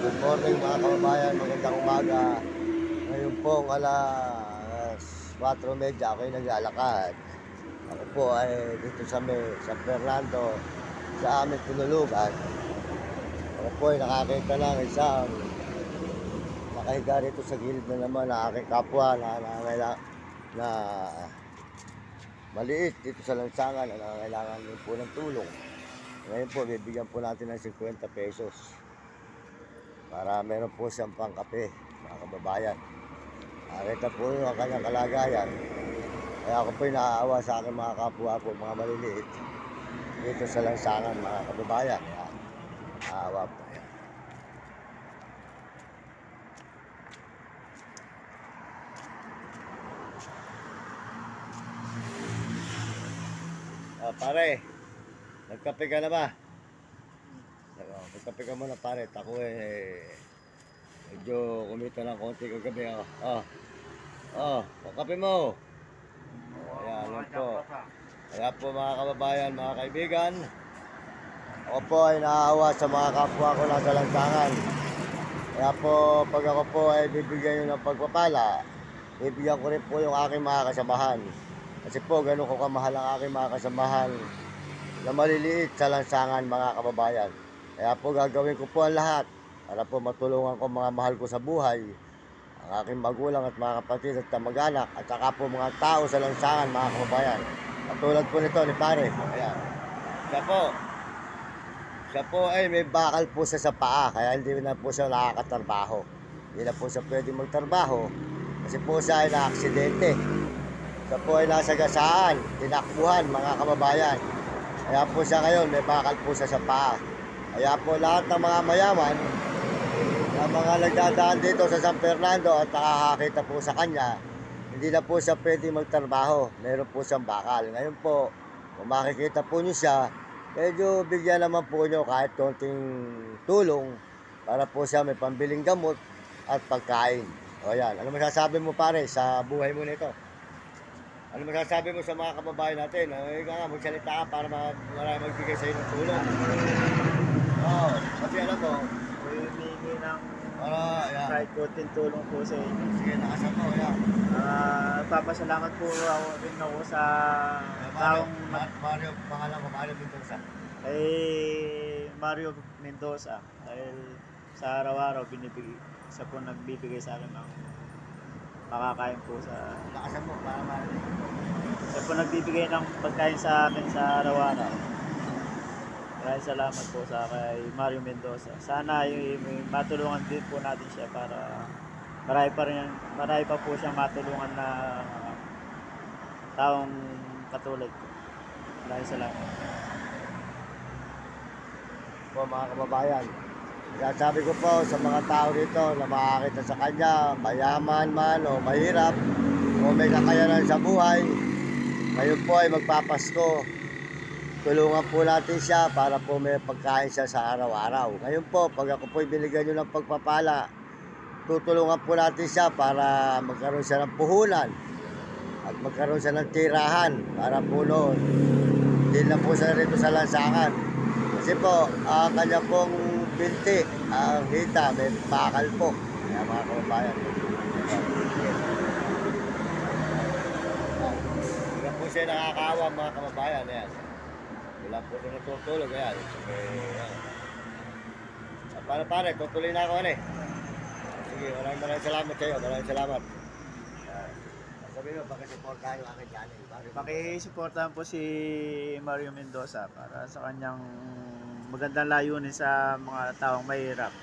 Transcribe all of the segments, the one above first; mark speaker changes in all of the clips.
Speaker 1: Good morning mga kababayan, magandang umaga. Ngayon pong alas 4:30 ako'y naglalakad. Ako po ay dito sa San Fernando, sa aming tinulugan. Ako po ay nakakita ng isang nakahiga rito sa gilid na naman na aking kapwa na maliit dito sa lansangan na nangangailangan din po ng tulong. Ngayon po, bibigyan po natin ng 50 pesos para meron po siyang pangkape, mga kababayan. Nakita po yung ang kanyang kalagayan. Kaya ako po'y naaawa sa aking mga kapwa po, mga maliliit dito sa lansangan, mga kababayan. Yan. Naaawa po. Yan. Pare, nagkape ka na ba? Nagkape ka muna pare. Ako medyo kumita ng konti kagabi. Kape mo. Ayan lang po. Kaya po mga kababayan, mga kaibigan, ako po ay naaawa sa mga kapwa ko nasa lansangan. Kaya po pag ako po ay bibigyan nyo ng pagpapala, bibigyan ko rin po yung aking mga kasamahan. Kasi po ganun ko kamahal ang aking mga kasamahan na maliliit sa lansangan, mga kababayan. Kaya po gagawin ko po ang lahat para po matulungan ko mga mahal ko sa buhay, ang aking magulang at mga kapatid at kamag-anak, at saka po mga tao sa lansangan, mga kababayan. Katulad po nito ni pare. Ayan. Siya po ay may bakal po siya sa paa, kaya hindi na po siya nakakatrabaho. Hindi na po siya pwede magtrabaho kasi po siya ay na-aksidente. Siya po ay nasagasaan, tinakbuhan, mga kababayan. Kaya po siya ngayon, may bakal po siya sa paa. Kaya po lahat ng mga mayaman, na mga nagdadaan dito sa San Fernando at nakakakita po sa kanya, hindi na po siya pwede magtrabaho. Meron po siyang bakal. Ngayon po, kung makikita po niyo siya, medyo bigyan naman po niyo kahit konting tulong para po siya may pambiling gamot at pagkain. O yan, ano masasabi mo pare sa buhay mo nito? Ano masasabi mo sa mga kababayan natin? Magsalita ka para marami magbigay sa iyo ng tulong. Kasi alam mo,
Speaker 2: humihingi ng
Speaker 1: yan.
Speaker 2: kahit konting tulong po sa inyo.
Speaker 1: Sige, nakasan mo, yan.
Speaker 2: Papasalamat po ako sa taong
Speaker 1: Mario, pangalan ko, Mario Mendoza.
Speaker 2: kay Mario Mendoza, dahil sa araw-araw siya po nagbibigay sa akin ng makakain po sa...
Speaker 1: Nakasan mo, para Mario.
Speaker 2: Siya po nagbibigay ng pagkain sa amin sa araw-araw. Maraming salamat po sa kay Mario Mendoza. Sana may matulungan din po natin siya para marami pa po siyang matulungan na taong katulad ko. Maraming salamat.
Speaker 1: Po mga kababayan, sabi ko po sa mga tao dito na makakita sa kanya, mayaman man o mahirap o may kakayanan sa buhay, ngayon po ay magpapasko. Tulungan po natin siya para po may pagkain siya sa araw-araw. Ngayon po, pag ako po binigyan nyo ng pagpapala, tutulungan po natin siya para magkaroon siya ng puhunan at magkaroon siya ng tirahan para po noon. Hindi na po siya rito sa lansangan. Kasi po, ang kanya pong binti, ang hita, may bakal po. Kaya mga kababayan. Hindi po siya nakakaawa, mga kababayan. Ayan. Wala po siya natutulog. Ayan. Para pare, tutuloy na ako. Sige, maraming salamat sa iyo. Maraming salamat. Sabihin mo, pakisuportahan yung aking channel.
Speaker 2: Pakisuportahan po si Mario Mendoza para sa kanyang magandang layunin sa mga taong mahirap.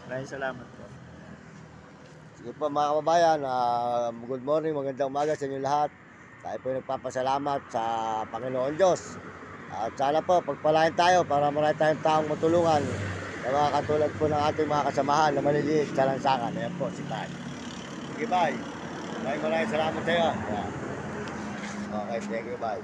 Speaker 2: Maraming salamat po.
Speaker 1: Sige po mga kababayan, good morning, magandang umaga sa inyo lahat. Tayo po nagpapasalamat sa Panginoon Diyos. At sana po pagpalain tayo para marami tayong taong matulungan na mga katulad po ng ating mga kasamahan na maliliit sa lansangan. Ayan po, si Tay. Sige, bye. Maraming salamat sa iyo. Okay, thank you, bye.